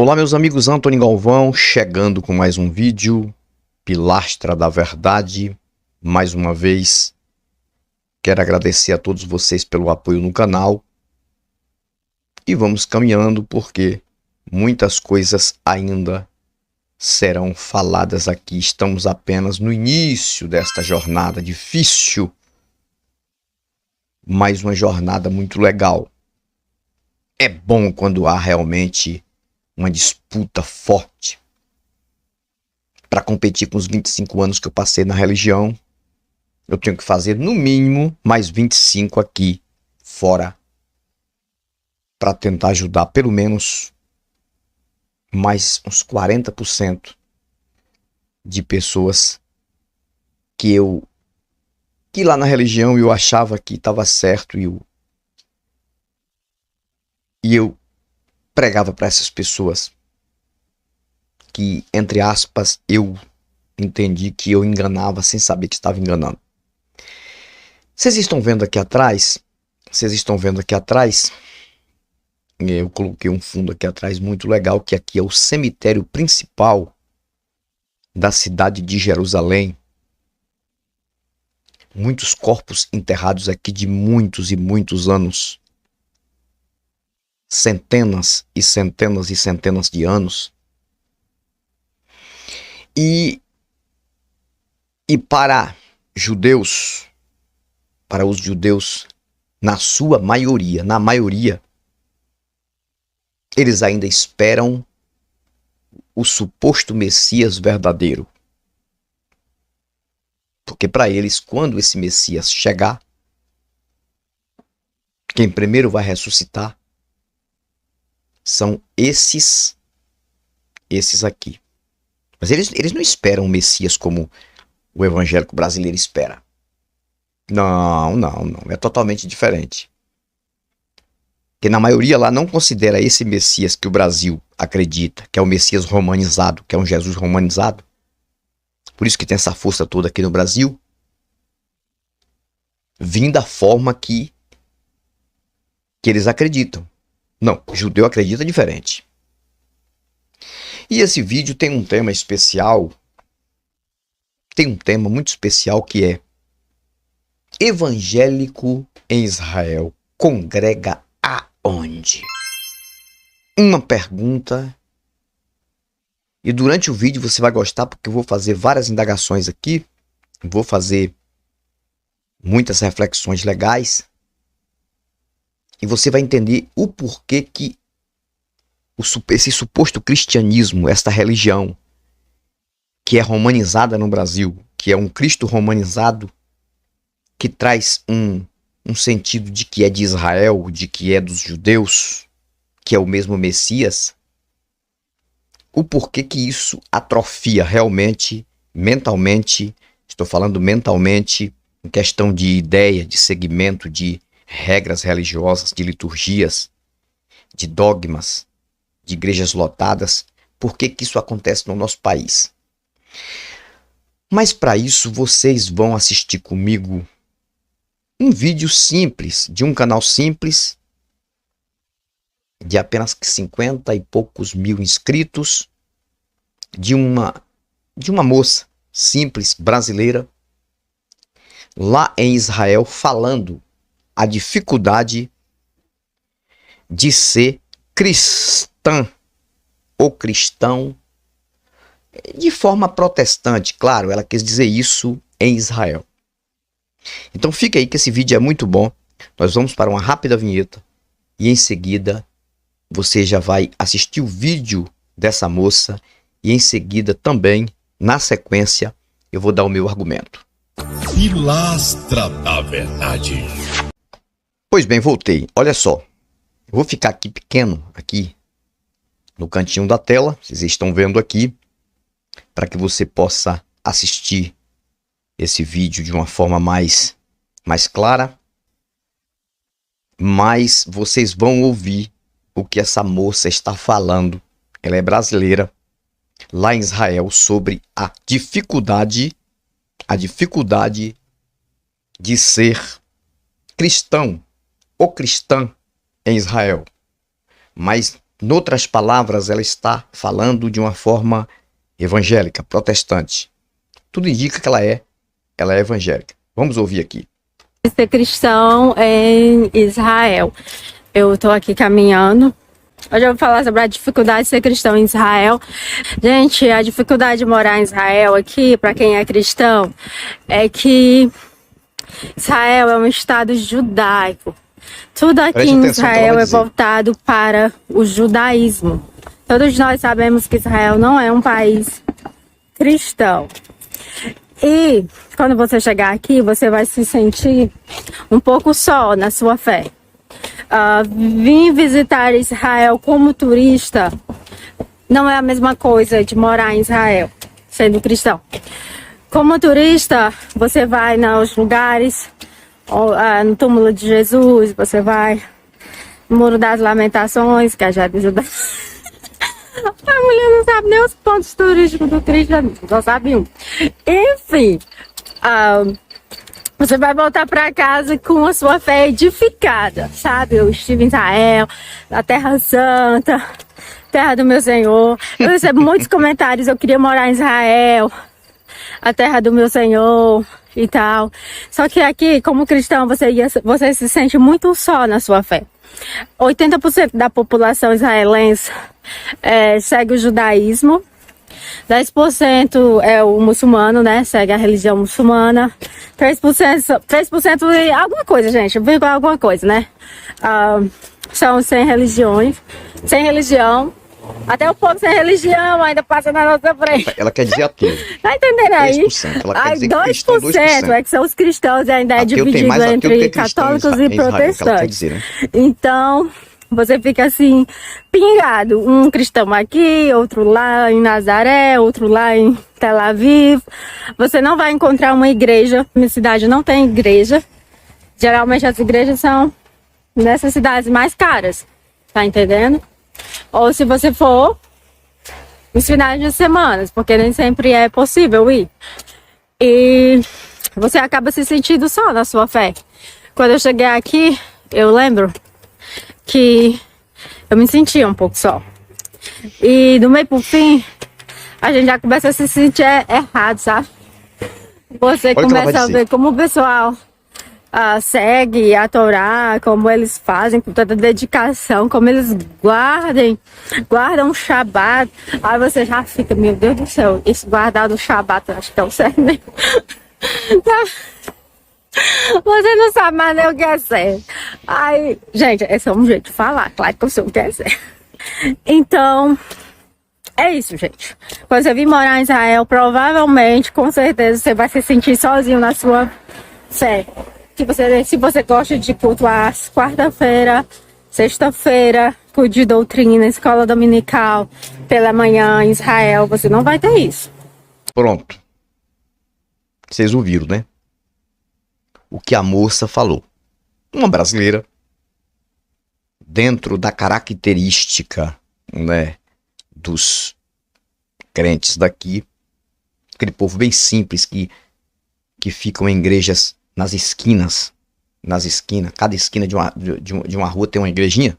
Olá meus amigos, Antônio Galvão chegando com mais um vídeo, Pilastra da Verdade. Mais uma vez, quero agradecer a todos vocês pelo apoio no canal. E vamos caminhando porque muitas coisas ainda serão faladas aqui. Estamos apenas no início desta jornada difícil, mas uma jornada muito legal. É bom quando há realmente uma disputa forte para competir com os 25 anos que eu passei na religião. Eu tenho que fazer no mínimo mais 25 aqui fora para tentar ajudar pelo menos mais uns 40% de pessoas que lá na religião eu achava que estava certo e eu pregava para essas pessoas que, entre aspas, eu entendi que eu enganava sem saber que estava enganando. Vocês estão vendo aqui atrás? Eu coloquei um fundo aqui atrás muito legal, que aqui é o cemitério principal da cidade de Jerusalém. Muitos corpos enterrados aqui de muitos e muitos anos. Centenas e centenas e centenas de anos. E para judeus, para os judeus, na sua maioria, eles ainda esperam o suposto Messias verdadeiro. Porque para eles, quando esse Messias chegar, quem primeiro vai ressuscitar são esses aqui. Mas eles não esperam o Messias como o evangélico brasileiro espera. Não. É totalmente diferente. Porque na maioria lá não considera esse Messias que o Brasil acredita, que é o Messias romanizado, que é um Jesus romanizado. Por isso que tem essa força toda aqui no Brasil. Vindo da forma que eles acreditam. Não, o judeu acredita diferente. E esse vídeo tem um tema especial. Tem um tema muito especial que é: evangélico em Israel congrega aonde? Uma pergunta. E durante o vídeo você vai gostar, porque eu vou fazer várias indagações aqui. Vou fazer muitas reflexões legais. E você vai entender o porquê que esse suposto cristianismo, esta religião que é romanizada no Brasil, que é um Cristo romanizado, que traz um sentido de que é de Israel, de que é dos judeus, que é o mesmo Messias, o porquê que isso atrofia realmente, mentalmente, estou falando mentalmente, em questão de ideia, de segmento, de regras religiosas, de liturgias, de dogmas, de igrejas lotadas. Por que isso acontece no nosso país? Mas para isso vocês vão assistir comigo um vídeo simples, de um canal simples, de apenas 50 e poucos mil inscritos, de uma moça simples, brasileira, lá em Israel, falando a dificuldade de ser cristã ou cristão de forma protestante. Claro, ela quis dizer isso em Israel. Então fica aí que esse vídeo é muito bom. Nós vamos para uma rápida vinheta e em seguida você já vai assistir o vídeo dessa moça e em seguida também, na sequência, eu vou dar o meu argumento. Pilastra da Verdade. Pois bem, voltei. Olha só, eu vou ficar aqui pequeno, aqui no cantinho da tela, vocês estão vendo aqui, para que você possa assistir esse vídeo de uma forma mais clara. Mas vocês vão ouvir o que essa moça está falando. Ela é brasileira, lá em Israel, sobre a dificuldade de ser cristão ou cristã em Israel. Mas Noutras palavras, ela está falando de uma forma evangélica, protestante. Tudo indica que ela é evangélica. Vamos ouvir aqui. Ser cristão em Israel. Eu estou aqui caminhando. Hoje eu vou falar sobre a dificuldade de ser cristão em Israel. Gente, a dificuldade de morar em Israel aqui, para quem é cristão, é que Israel é um estado judaico. Tudo aqui em Israel é voltado para o judaísmo. Todos nós sabemos que Israel não é um país cristão. E quando você chegar aqui, você vai se sentir um pouco só na sua fé. Vir visitar Israel como turista não é a mesma coisa de morar em Israel, sendo cristão. Como turista, você vai nos lugares, no túmulo de Jesus, você vai no Muro das Lamentações, que é já de Judá. A mulher não sabe nem os pontos turísticos do cristianismo, só sabe um. Enfim, você vai voltar para casa com a sua fé edificada, sabe? Eu estive em Israel, na Terra Santa, terra do meu Senhor. Eu recebo muitos comentários, eu queria morar em Israel, a terra do meu Senhor e tal. Só que aqui, como cristão, você se sente muito só na sua fé. 80% da população israelense segue o judaísmo. 10% é o muçulmano, né? Segue a religião muçulmana. 3% e alguma coisa, gente. Vírgula alguma coisa, né? São sem religiões. Sem religião. Até o povo sem religião ainda passa na nossa frente. Ela quer dizer a todos. Tá entendendo aí? 2%. Ela quer dizer 2% é que são os cristãos e ainda é dividido entre católicos e protestantes. Dizer, né? Então, você fica assim, pingado. Um cristão aqui, outro lá em Nazaré, outro lá em Tel Aviv. Você não vai encontrar uma igreja. Minha cidade não tem igreja. Geralmente as igrejas são nessas cidades mais caras. Tá entendendo? Ou se você for nos finais de semana, porque nem sempre é possível ir. E você acaba se sentindo só na sua fé. Quando eu cheguei aqui, eu lembro que eu me sentia um pouco só. E do meio pro fim, a gente já começa a se sentir errado, sabe? Você começa a ver como o pessoal segue a Torá, como eles fazem com tanta dedicação, como eles guardam o Shabat. Aí você já fica, meu Deus do céu, esse guardar do Shabat, eu acho que é o certo mesmo. Você não sabe mais nem o que é certo. Aí, gente, esse é um jeito de falar, claro que eu sei o que é certo. Então, é isso, gente. Quando você vir morar em Israel, provavelmente, com certeza, você vai se sentir sozinho na sua fé. Se você gosta de culto às quarta-feira, sexta-feira, culto de doutrina, escola dominical, pela manhã em Israel, você não vai ter isso. Pronto. Vocês ouviram, né? O que a moça falou. Uma brasileira, dentro da característica, né, dos crentes daqui, aquele povo bem simples que ficam em igrejas nas esquinas, cada esquina de uma rua tem uma igrejinha.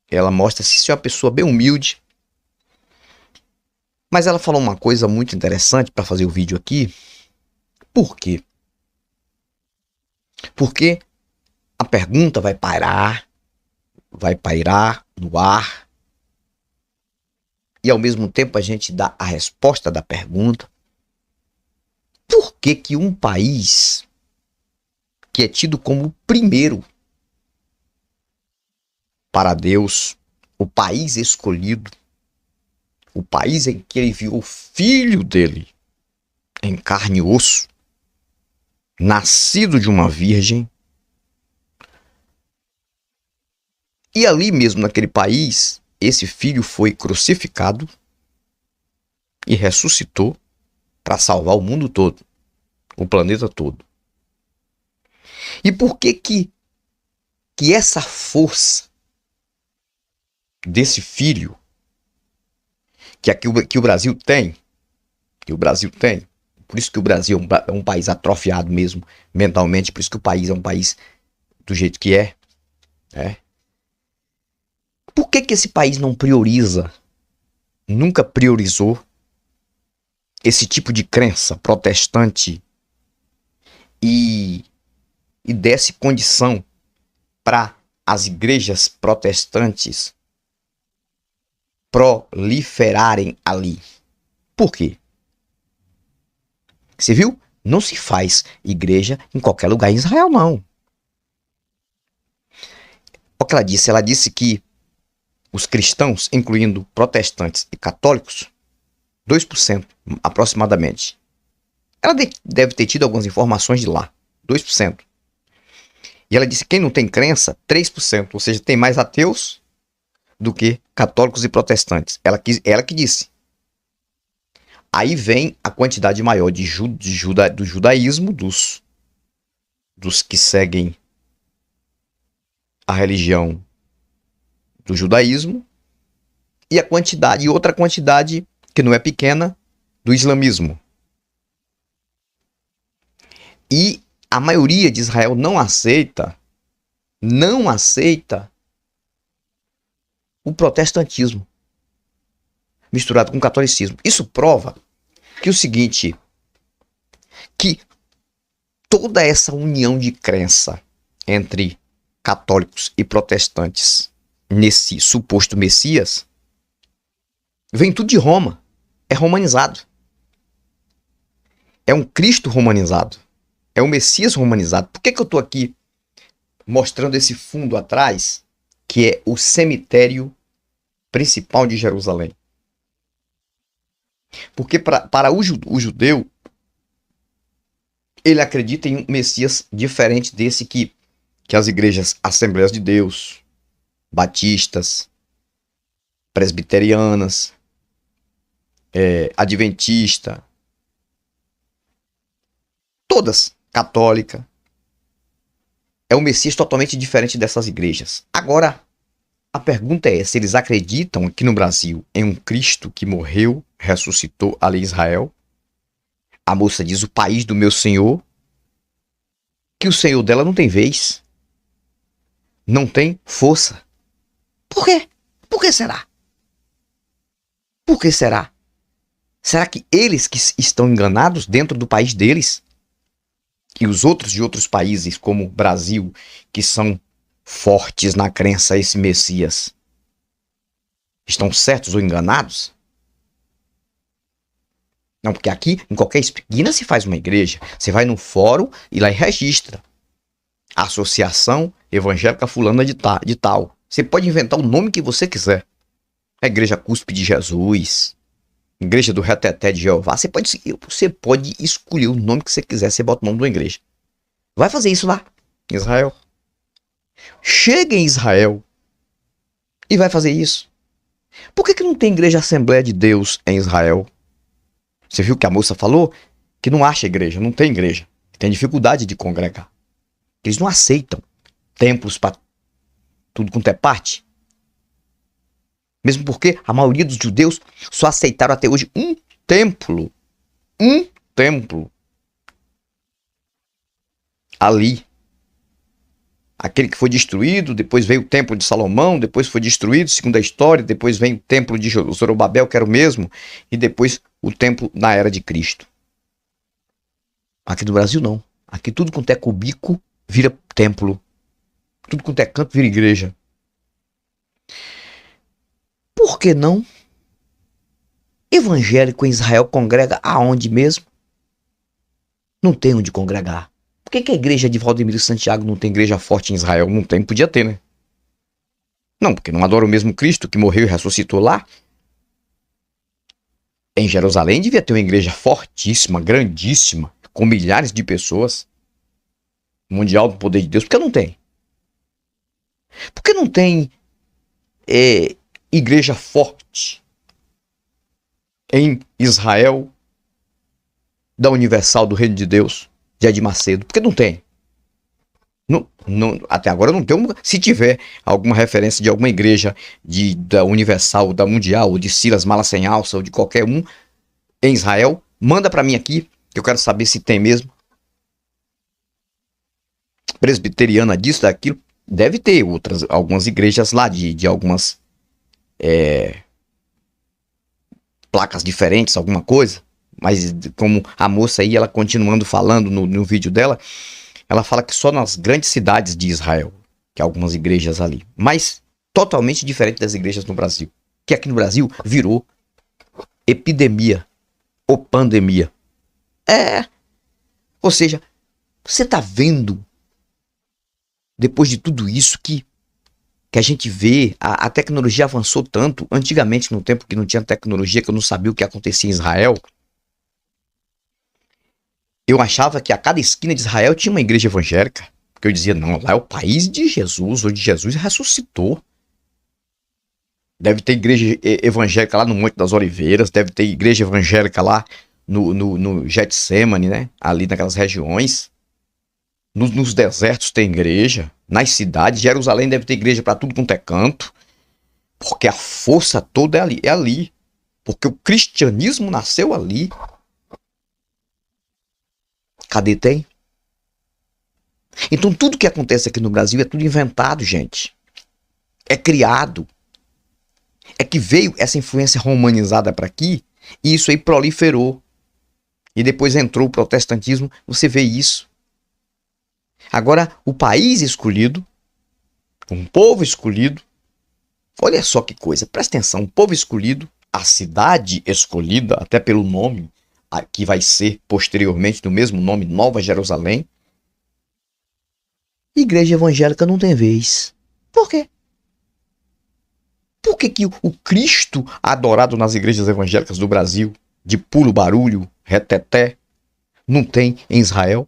Ela mostra-se ser uma pessoa bem humilde. Mas ela falou uma coisa muito interessante para fazer o vídeo aqui. Por quê? Porque a pergunta vai pairar no ar. E ao mesmo tempo a gente dá a resposta da pergunta. Por que um país que é tido como o primeiro para Deus, o país escolhido, o país em que ele viu o filho dele em carne e osso, nascido de uma virgem, e ali mesmo naquele país, esse filho foi crucificado e ressuscitou para salvar o mundo todo, o planeta todo. E por que essa força desse filho que o Brasil tem, por isso que o Brasil é um país atrofiado mesmo mentalmente, por isso que o país é um país do jeito que é, né? Por que esse país não prioriza, nunca priorizou esse tipo de crença protestante e desse condição para as igrejas protestantes proliferarem ali? Por quê? Você viu? Não se faz igreja em qualquer lugar em Israel, não. Olha o que ela disse. Ela disse que os cristãos, incluindo protestantes e católicos, 2% aproximadamente. Ela deve ter tido algumas informações de lá. 2%. E ela disse que quem não tem crença, 3%. Ou seja, tem mais ateus do que católicos e protestantes. Ela que disse. Aí vem a quantidade maior do judaísmo, dos que seguem a religião do judaísmo, e outra quantidade, que não é pequena, do islamismo. E a maioria de Israel não aceita o protestantismo misturado com o catolicismo. Isso prova que o seguinte, que toda essa união de crença entre católicos e protestantes nesse suposto Messias vem tudo de Roma. É romanizado. É um Cristo romanizado. É um Messias romanizado. Por que eu estou aqui mostrando esse fundo atrás, que é o cemitério principal de Jerusalém? Porque para o judeu, ele acredita em um Messias diferente desse que as igrejas Assembleias de Deus, batistas, presbiterianas, adventista, todas, católica, é um Messias totalmente diferente dessas igrejas. Agora, a pergunta é se eles acreditam aqui no Brasil em um Cristo que morreu, ressuscitou ali em Israel. A moça diz, o país do meu Senhor, que o Senhor dela não tem vez, não tem força. Por quê? Por que será? Por que será? Será que eles que estão enganados dentro do país deles? E os outros de outros países, como o Brasil, que são fortes na crença a esse Messias, estão certos ou enganados? Não, porque aqui, em qualquer esquina se faz uma igreja. Você vai no fórum e lá registra. Associação Evangélica Fulana de Tal. Você pode inventar o nome que você quiser. A Igreja Cuspe de Jesus, Igreja do Reteté de Jeová. Você pode escolher o nome que você quiser. Você bota o nome de uma igreja. Vai fazer isso lá, em Israel. Chega em Israel e vai fazer isso. Por que não tem igreja Assembleia de Deus em Israel? Você viu que a moça falou? Que não acha igreja, não tem igreja. Tem dificuldade de congregar. Eles não aceitam templos para tudo quanto é parte. Mesmo porque a maioria dos judeus só aceitaram até hoje um templo. Um templo. Ali. Aquele que foi destruído, depois veio o templo de Salomão, depois foi destruído, segundo a história, depois vem o templo de Zorobabel, que era o mesmo, e depois o templo na era de Cristo. Aqui no Brasil não. Aqui tudo quanto é cubico vira templo. Tudo quanto é canto vira igreja. Por que não? Evangélico em Israel congrega aonde mesmo? Não tem onde congregar. Por que a igreja de Valdemiro Santiago não tem igreja forte em Israel? Não tem, podia ter, né? Não, porque não adora o mesmo Cristo que morreu e ressuscitou lá. Em Jerusalém devia ter uma igreja fortíssima, grandíssima, com milhares de pessoas. Mundial do poder de Deus. Por que não tem? Por que não tem igreja forte em Israel da Universal do Reino de Deus, de Edir Macedo? Por que não tem? Até agora não tem. Se tiver alguma referência de alguma igreja da Universal, da Mundial, ou de Silas Mala Sem Alça, ou de qualquer um em Israel, manda para mim aqui, que eu quero saber se tem mesmo. Presbiteriana disso, daquilo. Deve ter algumas igrejas lá, de algumas placas diferentes, alguma coisa. Mas como a moça aí, ela continuando falando no vídeo dela, ela fala que só nas grandes cidades de Israel, que há algumas igrejas ali. Mas totalmente diferente das igrejas no Brasil. Que aqui no Brasil virou epidemia ou pandemia. Ou seja, você tá vendo, depois de tudo isso que a gente vê, a tecnologia avançou tanto. Antigamente, no tempo que não tinha tecnologia, que eu não sabia o que acontecia em Israel, eu achava que a cada esquina de Israel tinha uma igreja evangélica. Porque eu dizia, não, lá é o país de Jesus, onde Jesus ressuscitou. Deve ter igreja evangélica lá no Monte das Oliveiras, deve ter igreja evangélica lá no Getsemane, né? Ali naquelas regiões. Nos desertos tem igreja. Nas cidades, Jerusalém deve ter igreja para tudo quanto é canto. Porque a força toda é ali. Porque o cristianismo nasceu ali. Cadê tem? Então tudo que acontece aqui no Brasil é tudo inventado, gente. É criado. É que veio essa influência romanizada para aqui e isso aí proliferou. E depois entrou o protestantismo, você vê isso. Agora, o país escolhido, um povo escolhido, olha só que coisa, presta atenção, um povo escolhido, a cidade escolhida, até pelo nome, que vai ser posteriormente do mesmo nome, Nova Jerusalém. Igreja evangélica não tem vez. Por quê? Por que o Cristo adorado nas igrejas evangélicas do Brasil, de puro barulho, reteté, não tem em Israel?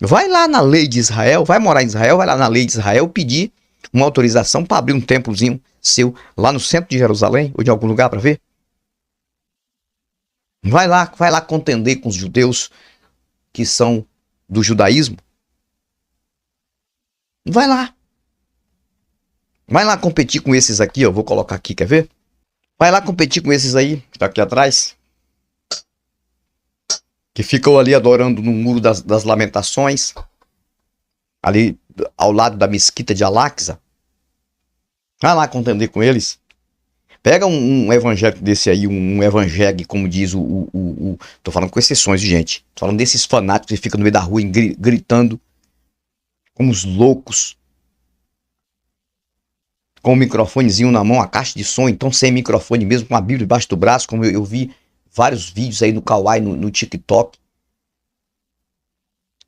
Vai lá na lei de Israel, vai morar em Israel, vai lá na lei de Israel pedir uma autorização para abrir um templozinho seu lá no centro de Jerusalém ou de algum lugar para ver. Vai lá contender com os judeus que são do judaísmo. Vai lá. Vai lá competir com esses aqui, ó. Vou colocar aqui, quer ver? Vai lá competir com esses aí, que tá aqui atrás. Que ficam ali adorando no Muro das Lamentações. Ali ao lado da mesquita de Al-Aqsa. Vai lá contender com eles. Pega um evangélico desse aí, um evangélico, como diz tô falando com exceções, gente. Tô falando desses fanáticos que ficam no meio da rua gritando como os loucos. Com o microfonezinho na mão, a caixa de som, então sem microfone mesmo, com a Bíblia debaixo do braço, como eu vi vários vídeos aí no Kawaii, no TikTok,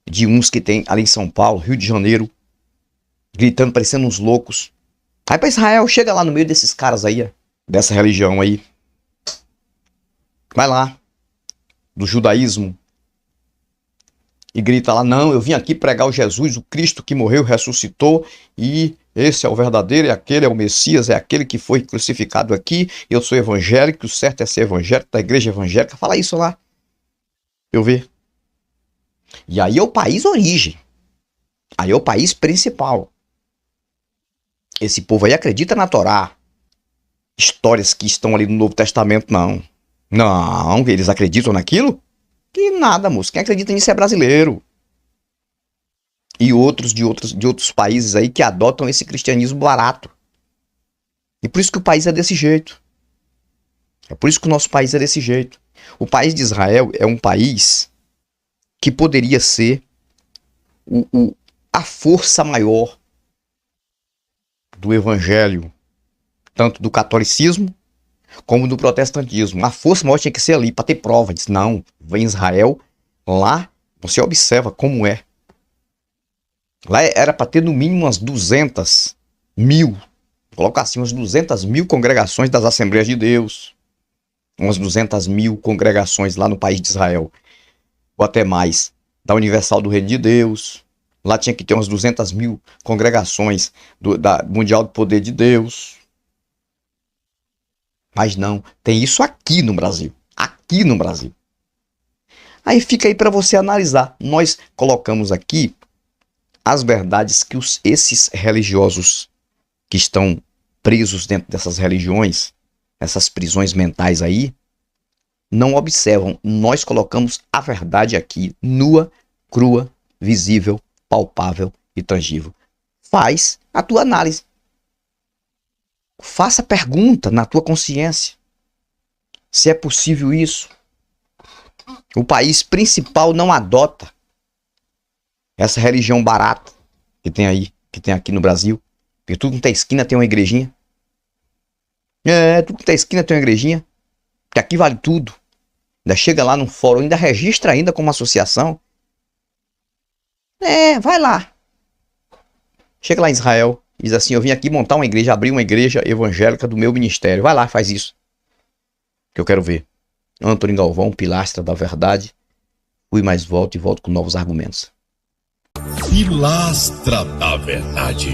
de uns que tem ali em São Paulo, Rio de Janeiro, gritando, parecendo uns loucos. Vai pra Israel, chega lá no meio desses caras aí, ó, dessa religião aí. Vai lá, do judaísmo, e grita lá, não, eu vim aqui pregar o Jesus, o Cristo que morreu, ressuscitou, e esse é o verdadeiro, aquele é o Messias, é aquele que foi crucificado aqui, eu sou evangélico, o certo é ser evangélico, da igreja evangélica, fala isso lá, eu ver. E aí é o país origem, aí é o país principal. Esse povo aí acredita na Torá, histórias que estão ali no Novo Testamento, não. Não, eles acreditam naquilo? Que nada, moço. Quem acredita nisso é brasileiro. E outros de outros países aí que adotam esse cristianismo barato. E por isso que o país é desse jeito. É por isso que o nosso país é desse jeito. O país de Israel é um país que poderia ser a força maior do evangelho, tanto do catolicismo como do protestantismo. A força maior tinha que ser ali, para ter prova. Diz, não, vem Israel, lá você observa como é. Lá era para ter no mínimo umas 200 mil, coloca assim, umas 200 mil congregações das Assembleias de Deus. Umas 200 mil congregações lá no país de Israel. Ou até mais, da Universal do Reino de Deus. Lá tinha que ter umas 200 mil congregações da Mundial do Poder de Deus. Mas não, tem isso aqui no Brasil. Aqui no Brasil. Aí fica aí para você analisar. Nós colocamos aqui as verdades que esses religiosos que estão presos dentro dessas religiões, essas prisões mentais aí, não observam. Nós colocamos a verdade aqui, nua, crua, visível, palpável e tangível. Faz a tua análise. Faça pergunta na tua consciência. Se é possível isso. O país principal não adota essa religião barata que tem aí, que tem aqui no Brasil. Porque tudo que tem esquina tem uma igrejinha. Tudo que tem esquina tem uma igrejinha. Que aqui vale tudo. Ainda chega lá num fórum, ainda registra ainda como associação. Vai lá. Chega lá em Israel, diz assim, eu vim aqui montar uma igreja, abrir uma igreja evangélica do meu ministério. Vai lá, faz isso. Que eu quero ver. Antônio Galvão, pilastra da verdade. Fui mais volto e volto com novos argumentos. Pilastra da Verdade.